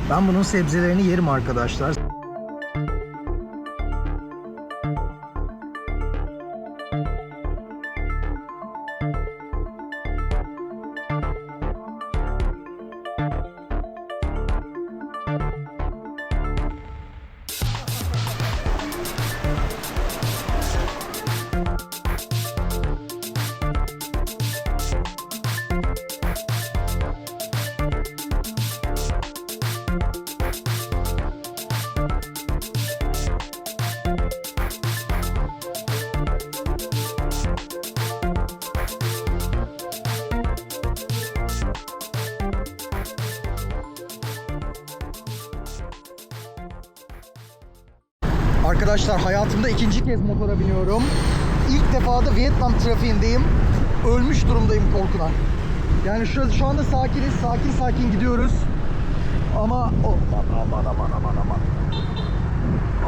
Ben bunun sebzelerini yerim arkadaşlar. Arkadaşlar hayatımda ikinci kez motora biniyorum. İlk defa da Vietnam trafiğindeyim. Ölmüş durumdayım korkudan. Yani şu anda sakiniz, sakin gidiyoruz. Ama aman.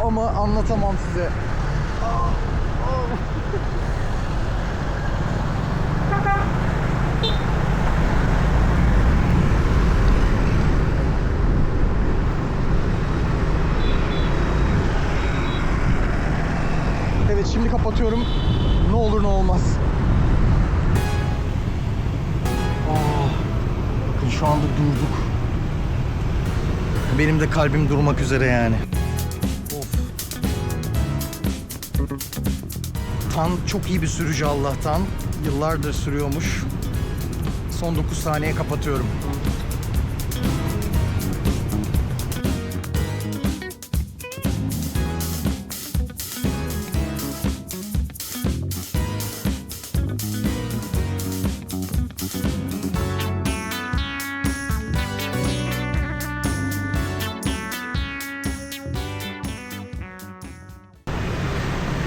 Ama anlatamam size. Evet, şimdi kapatıyorum. Ne olur ne olmaz. Bakın şu anda durduk. Benim de kalbim durmak üzere yani. Of. Tan çok iyi bir sürücü Allah'tan. Yıllardır sürüyormuş. Son 9 saniye kapatıyorum.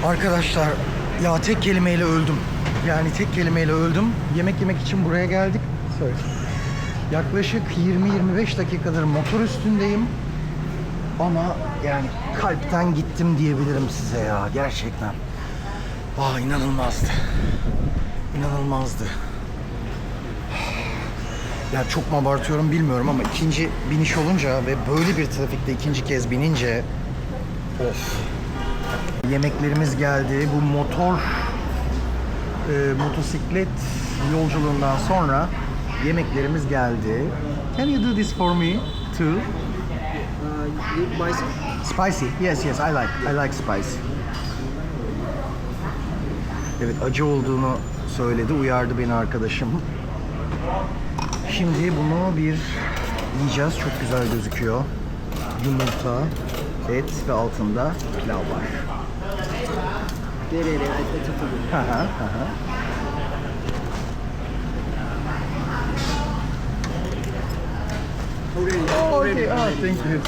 Arkadaşlar ya tek kelimeyle öldüm. Yani tek kelimeyle öldüm. Yemek yemek için buraya geldik. Sorry. Yaklaşık 20-25 dakikadır motor üstündeyim. Ama yani kalpten gittim diyebilirim size ya. Gerçekten. İnanılmazdı. İnanılmazdı. Ya çok mu abartıyorum bilmiyorum ama ikinci biniş olunca ve böyle bir trafikte ikinci kez binince of. Yemeklerimiz geldi. Bu motosiklet yolculuğundan sonra yemeklerimiz geldi. Can you do this for me too? Spicy? Spicy. Yes, I like spicy. Evet, acı olduğunu söyledi, uyardı beni arkadaşım. Şimdi bunu bir yiyeceğiz. Çok güzel gözüküyor. Yumurta, et ve altında pilav var. Okay, thank you.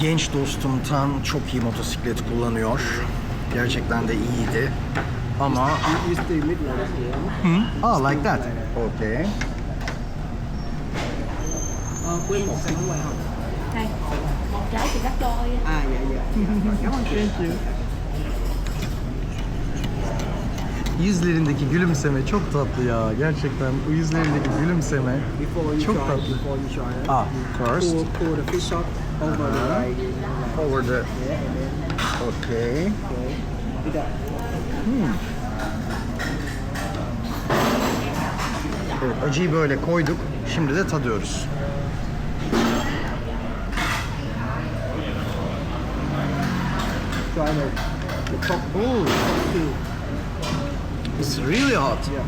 Genç dostum Tan çok iyi motosiklet kullanıyor. Gerçekten de iyiydi. Ama like that. Okay. Quên một cái ngoài không? Hai, một trái thì gấp đôi. Dạ. Cảm ơn chị. Thank you. Yüzlerindeki gülümseme çok tatlı ya. Gerçekten o yüzlerindeki gülümseme çok tatlı. Before you try it. First. Pour the fish sauce over the Over the... Okay. Bir daha. Evet, acıyı böyle koyduk. Şimdi de tadıyoruz. Try the pork. Oh, it's really hot. Yeah.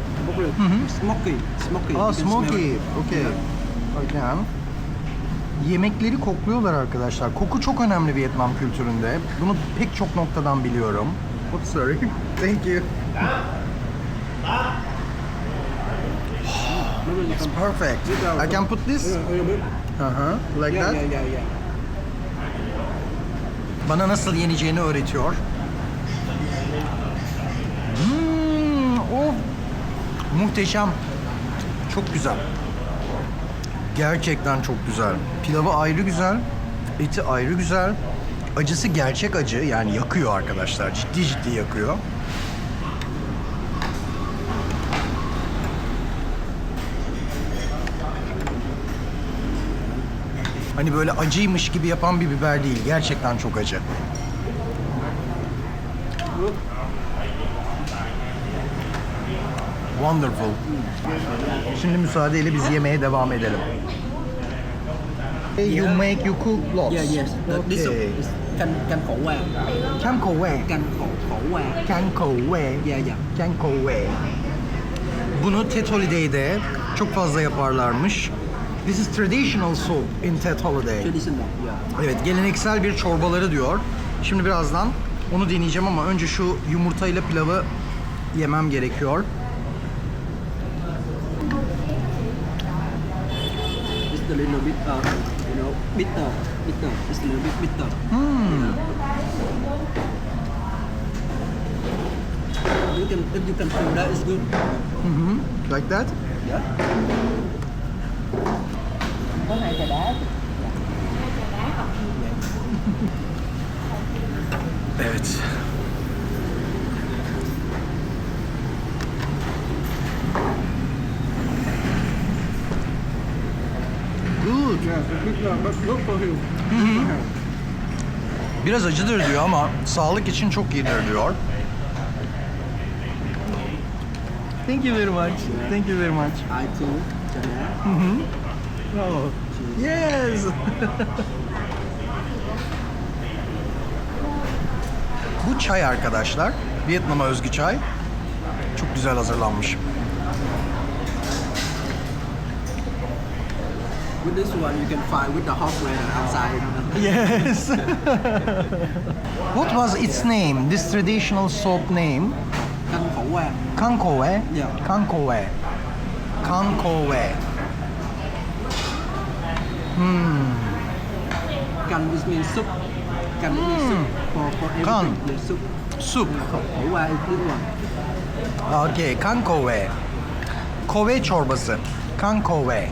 Smoky. Ah, You can smell smoky. it. Okay. I can. Yemekleri kokluyorlar arkadaşlar. Koku çok önemli Vietnam kültüründe. Bunu pek çok noktadan biliyorum. Oops, sorry. Thank you. It's perfect. I can put this? Like that? Yeah. Bana nasıl yeneceğini öğretiyor. Oh. Muhteşem. Çok güzel. Gerçekten çok güzel. Pilavı ayrı güzel. Eti ayrı güzel. Acısı gerçek acı. Yani yakıyor arkadaşlar. Ciddi yakıyor. Hani böyle acıymış gibi yapan bir biber değil. Gerçekten çok acı. Wonderful. Şimdi müsaadeyle biz yemeğe devam edelim. You make, you cook lots. Yeah, yes. This soup Okay. is can khổ qua. Cam khổ we. Can khổ qua. Can khổ we. Yeah, yeah. Can khổ we. Bunu Tet Holiday'de çok fazla yaparlarmış. This is traditional soup in Tet Holiday. Traditional, yeah. Evet, geleneksel bir çorbaları diyor. Şimdi birazdan onu deneyeceğim ama önce şu yumurtayla pilavı yemem gerekiyor. It's a little bit, bitter. Bitter. It's a little bit bitter. If you can feel that, it's good. Like that. Yeah. Có này trà đá. Evet. Good. Yeah, it's bitter, but good for you. Biraz acıdır diyor ama sağlık için çok iyidir diyor. Thank you very much. Thank you very much. I too, trà đá. Oh. Yes. Bu çay arkadaşlar. Vietnam'a özgü çay. Çok güzel hazırlanmış. With this one, you can find with the hot weather outside. Yes. What was its name? This traditional soup name? Can khổ qua. Kankoe. Yeah. Kankoe. Kankoe. Can is means soup. Can it means soup for everything. Can. Yeah, soup. Soup. Khổ qua is this one. Okay, Kankoe. Kove çorbası. Kankoe.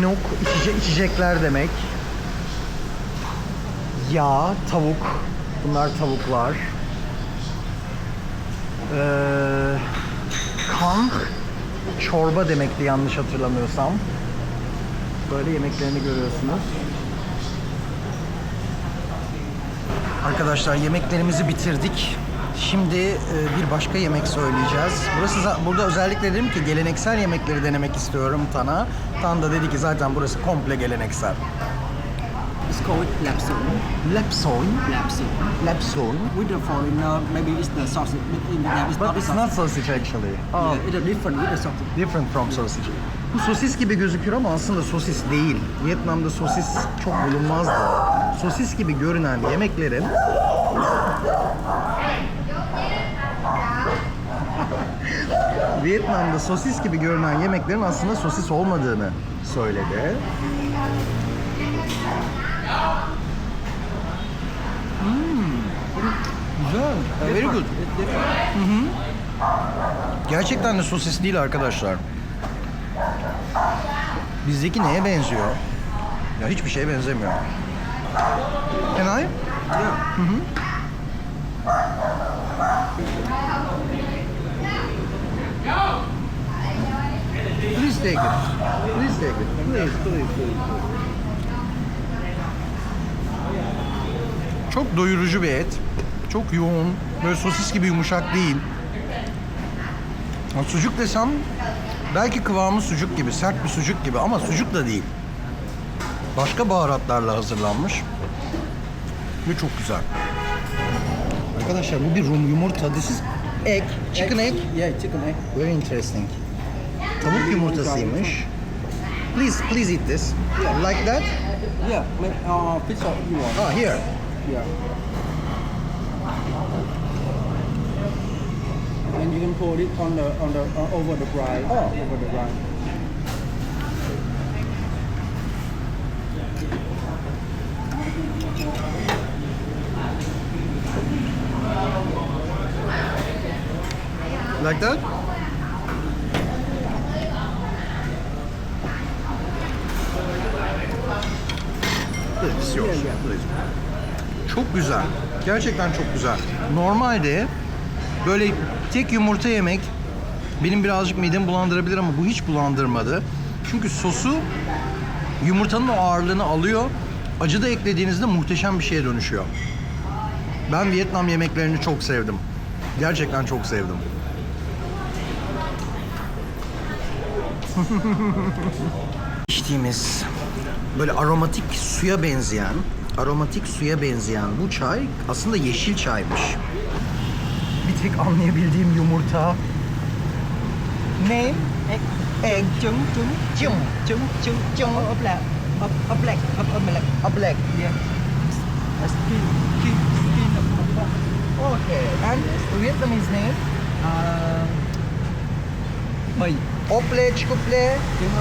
Nok içecekler demek. Yağ, tavuk. Bunlar tavuklar. Kan, çorba demekti yanlış hatırlamıyorsam. Böyle yemeklerini görüyorsunuz. Arkadaşlar yemeklerimizi bitirdik. Şimdi bir başka yemek söyleyeceğiz. Burada özellikle dedim ki geleneksel yemekleri denemek istiyorum Tan'a. Tan da dedi ki zaten burası komple geleneksel. It's called lapsang. Lapsang. Lapsang. Lapsang. With the foreigner, maybe it's the sausage. But in Vietnam, it's But not it's sausage. not sausage actually. Oh, Yeah, it's a different with the sausage. different from sausage. Bu sosis gibi gözüküyor ama aslında sosis değil. Vietnam'da sosis çok bulunmazdı. Sosis gibi görünen yemeklerin Vietnam'da sosis gibi görünen yemeklerin aslında sosis olmadığını söyledi. Güzel. Very good. It's different. Gerçekten de sosis değil arkadaşlar. Bizdeki neye benziyor? Ya hiçbir şeye benzemiyor. Can I? Yeah. Please take it. Please take it. Please. Çok doyurucu bir et. Çok yoğun. Böyle sosis gibi yumuşak değil. Ya sucuk desem belki kıvamı sucuk gibi, sert bir sucuk gibi ama sucuk da değil. Başka baharatlarla hazırlanmış. Ve çok güzel. Arkadaşlar bu bir Rum yumurta. This is egg. Chicken egg. Yeah, chicken egg. Very interesting. Tavuk yumurtasıymış. please eat this. Like that? Yeah, make fish sauce you want. Ah, here. Yeah. And you can pour it on the over the brine. Oh. Over the brine. Like that? Please, yours. Please. Çok güzel. Gerçekten çok güzel. Normalde böyle tek yumurta yemek benim birazcık midemi bulandırabilir ama bu hiç bulandırmadı. Çünkü sosu yumurtanın o ağırlığını alıyor. Acı da eklediğinizde muhteşem bir şeye dönüşüyor. Ben Vietnam yemeklerini çok sevdim. Gerçekten çok sevdim. İçtiğimiz böyle aromatik suya benzeyen bu çay aslında yeşil çaymış. Bir tek anlayabildiğim yumurta. Ne? Egg. Trứng. A black. A black. Yeah. A skin of Okay. And Vietnamese name? bì. Ople, Chikuple,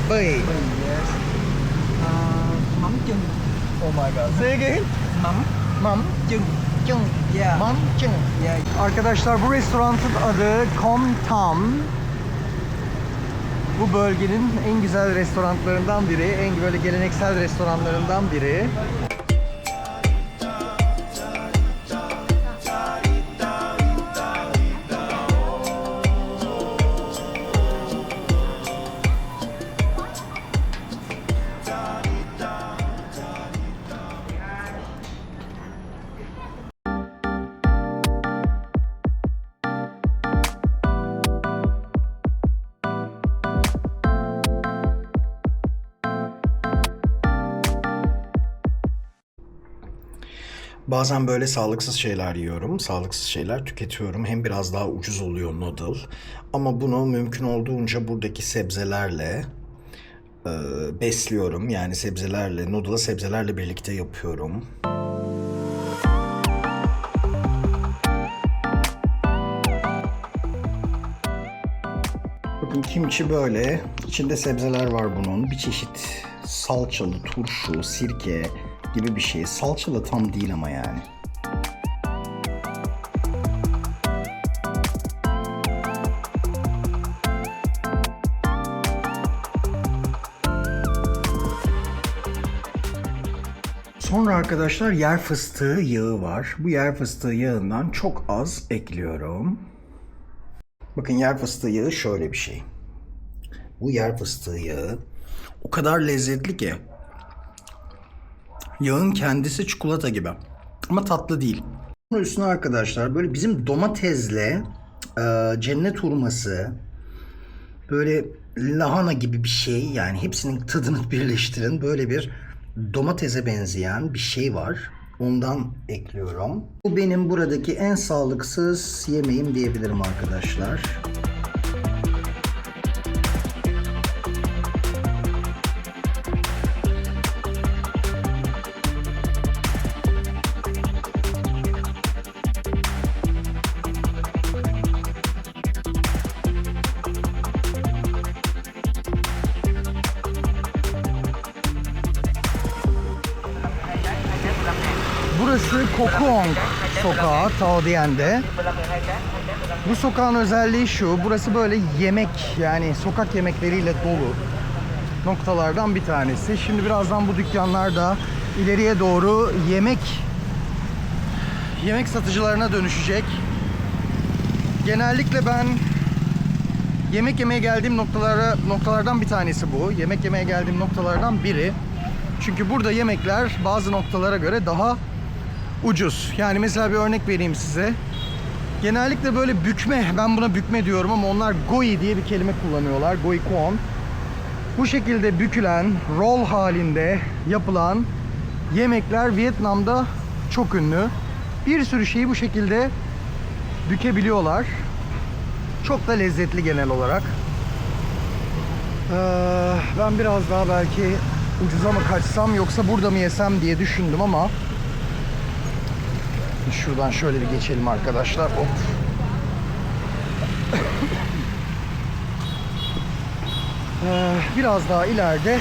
Bầy. Yes. Mắm chưng. Oh my god. Say again. Mắm. Chưng. Chưng. Yeah. Mắm chưng. Yeah. Arkadaşlar bu restoranın adı Com Tam. Bu bölgenin en güzel restoranlarından biri, en böyle geleneksel restoranlarından biri. Bazen böyle sağlıksız şeyler yiyorum, sağlıksız şeyler tüketiyorum. Hem biraz daha ucuz oluyor noodle. Ama bunu mümkün olduğunca buradaki sebzelerle besliyorum. Yani sebzelerle, noodle'ı sebzelerle birlikte yapıyorum. Bakın kimchi böyle. İçinde sebzeler var bunun. Bir çeşit salçalı, turşu, sirke gibi bir şey. Salçalı tam değil ama yani. Sonra arkadaşlar yer fıstığı yağı var. Bu yer fıstığı yağından çok az ekliyorum. Bakın yer fıstığı yağı şöyle bir şey. Bu yer fıstığı yağı o kadar lezzetli ki. Yağın kendisi çikolata gibi. Ama tatlı değil. Bunun üstüne arkadaşlar böyle bizim domatesle cennet hurması, böyle lahana gibi bir şey, yani hepsinin tadını birleştirin. Böyle bir domatese benzeyen bir şey var. Ondan ekliyorum. Bu benim buradaki en sağlıksız yemeğim diyebilirim arkadaşlar. Burası Kokuong sokağı, Tao Dian'de. Bu sokağın özelliği şu, burası böyle yemek, yani sokak yemekleriyle dolu noktalardan bir tanesi. Şimdi birazdan bu dükkanlar da ileriye doğru yemek satıcılarına dönüşecek. Genellikle ben yemek yemeye geldiğim noktalardan bir tanesi bu. Yemek yemeye geldiğim noktalardan biri. Çünkü burada yemekler bazı noktalara göre daha ucuz. Yani mesela bir örnek vereyim size. Genellikle böyle bükme, ben buna bükme diyorum ama onlar goi diye bir kelime kullanıyorlar. Goi kwon. Bu şekilde bükülen, roll halinde yapılan yemekler Vietnam'da çok ünlü. Bir sürü şeyi bu şekilde bükebiliyorlar. Çok da lezzetli genel olarak. Ben biraz daha belki ucuza mı kaçsam yoksa burada mı yesem diye düşündüm ama şuradan şöyle bir geçelim arkadaşlar. Hop. Biraz daha ileride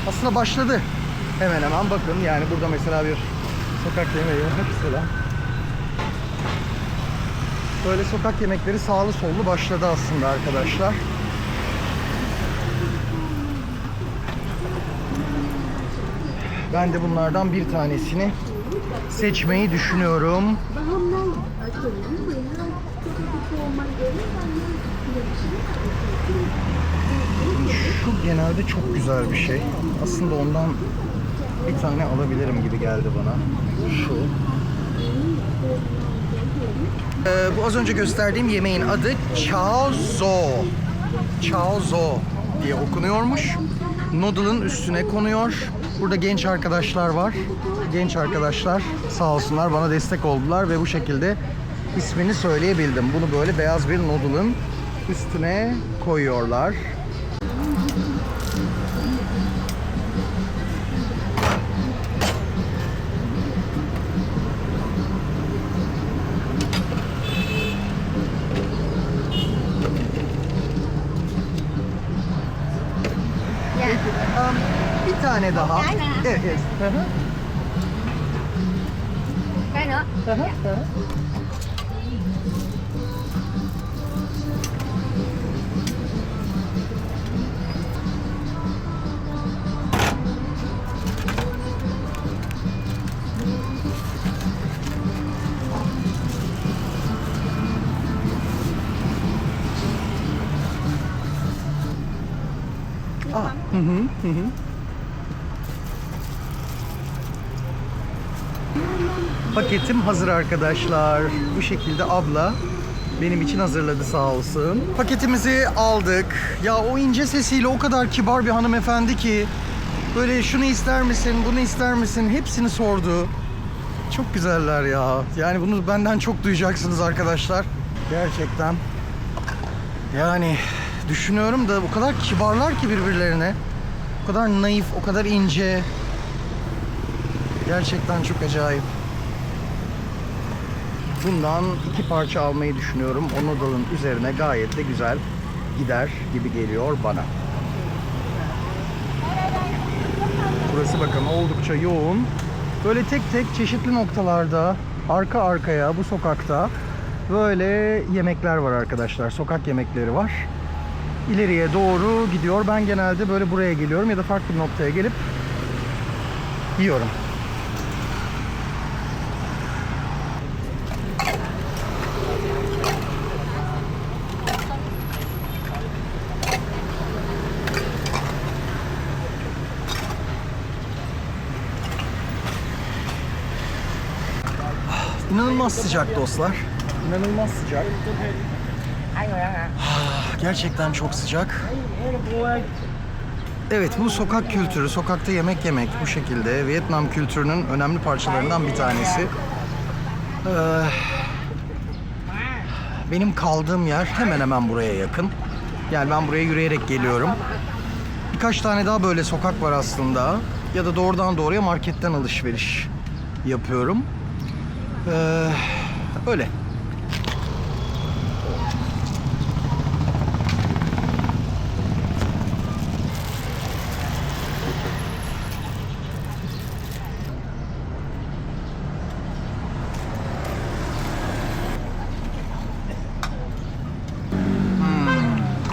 aslında başladı. Hemen hemen bakın yani burada mesela bir sokak yemeği var mesela. Böyle sokak yemekleri sağlı sollu başladı aslında arkadaşlar. Ben de bunlardan bir tanesini seçmeyi düşünüyorum. Şu genelde çok güzel bir şey. Aslında ondan bir tane alabilirim gibi geldi bana. Şu. Bu az önce gösterdiğim yemeğin adı Chao Zhou. Chao Zhou diye okunuyormuş. Noodle'ın üstüne konuyor. Burada genç arkadaşlar var. Genç arkadaşlar sağ olsunlar bana destek oldular ve bu şekilde ismini söyleyebildim. Bunu böyle beyaz bir noodle'ın üstüne koyuyorlar. Bir tane daha. Evet, evet. Hı hı. Cái nữa. Hı hı, hı hı. Hı hı, hı hı. Paketim hazır arkadaşlar. Bu şekilde abla benim için hazırladı sağ olsun. Paketimizi aldık. Ya o ince sesiyle o kadar kibar bir hanımefendi ki böyle şunu ister misin, bunu ister misin hepsini sordu. Çok güzeller ya. Yani bunu benden çok duyacaksınız arkadaşlar. Gerçekten. Yani düşünüyorum da o kadar kibarlar ki birbirlerine. O kadar naif, o kadar ince. Gerçekten çok acayip. Bundan 2 parça almayı düşünüyorum. O noodle'ın üzerine gayet de güzel gider gibi geliyor bana. Burası bakın oldukça yoğun. Böyle tek tek çeşitli noktalarda arka arkaya bu sokakta böyle yemekler var arkadaşlar. Sokak yemekleri var. İleriye doğru gidiyor. Ben genelde böyle buraya geliyorum ya da farklı bir noktaya gelip yiyorum. İnanılmaz sıcak dostlar. İnanılmaz sıcak. Gerçekten çok sıcak. Evet, bu sokak kültürü, sokakta yemek yemek bu şekilde Vietnam kültürünün önemli parçalarından bir tanesi. Benim kaldığım yer hemen hemen buraya yakın. Yani ben buraya yürüyerek geliyorum. Birkaç tane daha böyle sokak var aslında. Ya da doğrudan doğruya marketten alışveriş yapıyorum. Öyle.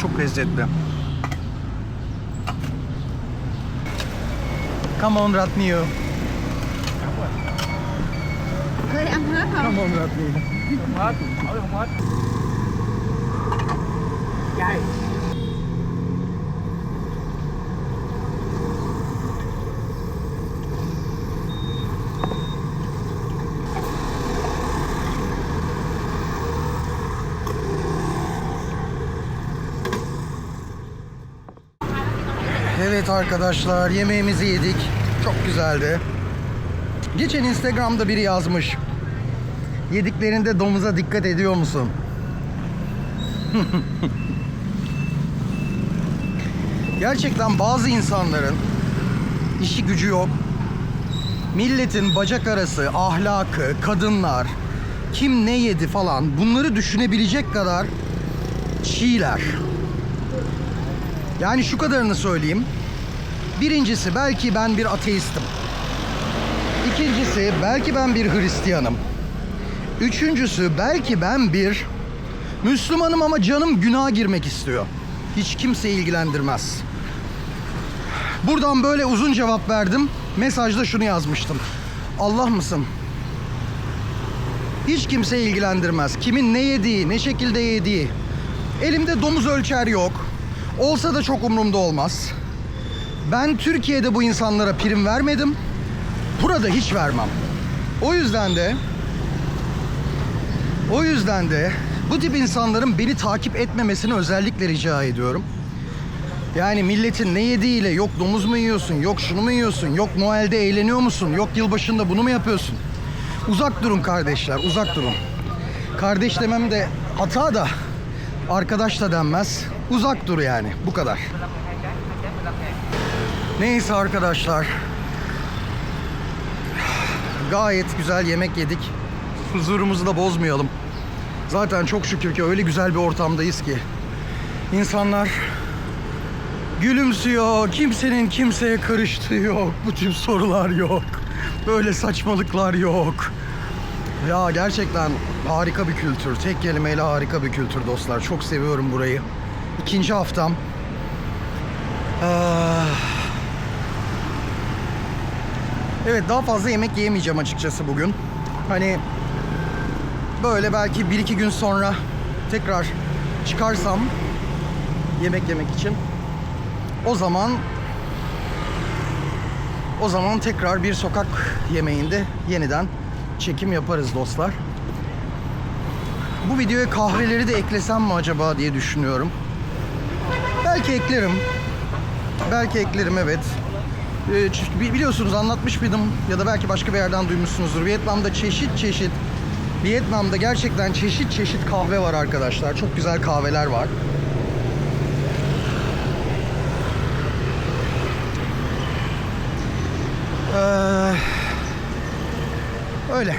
Çok lezzetli. Come on Ratniyo. Khơi ăn hết không? Come on Ratniyo. Evet arkadaşlar, yemeğimizi yedik. Çok güzeldi. Geçen Instagram'da biri yazmış. Yediklerinde domuza dikkat ediyor musun? Gerçekten bazı insanların işi gücü yok. Milletin bacak arası, ahlakı, kadınlar, kim ne yedi falan bunları düşünebilecek kadar çiğler. Yani şu kadarını söyleyeyim. Birincisi belki ben bir ateistim. İkincisi belki ben bir Hristiyanım. Üçüncüsü belki ben bir Müslümanım ama canım günaha girmek istiyor. Hiç kimseyi ilgilendirmez. Buradan böyle uzun cevap verdim. Mesajda şunu yazmıştım. Allah mısın? Hiç kimseyi ilgilendirmez. Kimin ne yediği, ne şekilde yediği. Elimde domuz ölçer yok. Olsa da çok umurumda olmaz. Ben Türkiye'de bu insanlara prim vermedim. Burada hiç vermem. O yüzden de bu tip insanların beni takip etmemesini özellikle rica ediyorum. Yani milletin ne yediğiyle, yok domuz mu yiyorsun, yok şunu mu yiyorsun, yok Noel'de eğleniyor musun, yok yılbaşında bunu mu yapıyorsun? Uzak durun kardeşler, uzak durun. Kardeş demem de hata da, arkadaş da denmez. Uzak dur yani, bu kadar. Neyse arkadaşlar. Gayet güzel yemek yedik. Huzurumuzu da bozmayalım. Zaten çok şükür ki öyle güzel bir ortamdayız ki. İnsanlar gülümsüyor. Kimsenin kimseye karıştığı yok. Bu tip sorular yok. Böyle saçmalıklar yok. Ya gerçekten harika bir kültür. Tek kelimeyle harika bir kültür dostlar. Çok seviyorum burayı. İkinci haftam. Evet, daha fazla yemek yiyemeyeceğim açıkçası bugün. Hani böyle belki 1-2 gün sonra tekrar çıkarsam yemek yemek için o zaman tekrar bir sokak yemeğinde yeniden çekim yaparız dostlar. Bu videoya kahveleri de eklesem mi acaba diye düşünüyorum. Belki eklerim. Belki eklerim, evet. Biliyorsunuz, anlatmış mıydım ya da belki başka bir yerden duymuşsunuzdur. Vietnam'da gerçekten çeşit çeşit kahve var arkadaşlar. Çok güzel kahveler var. Öyle.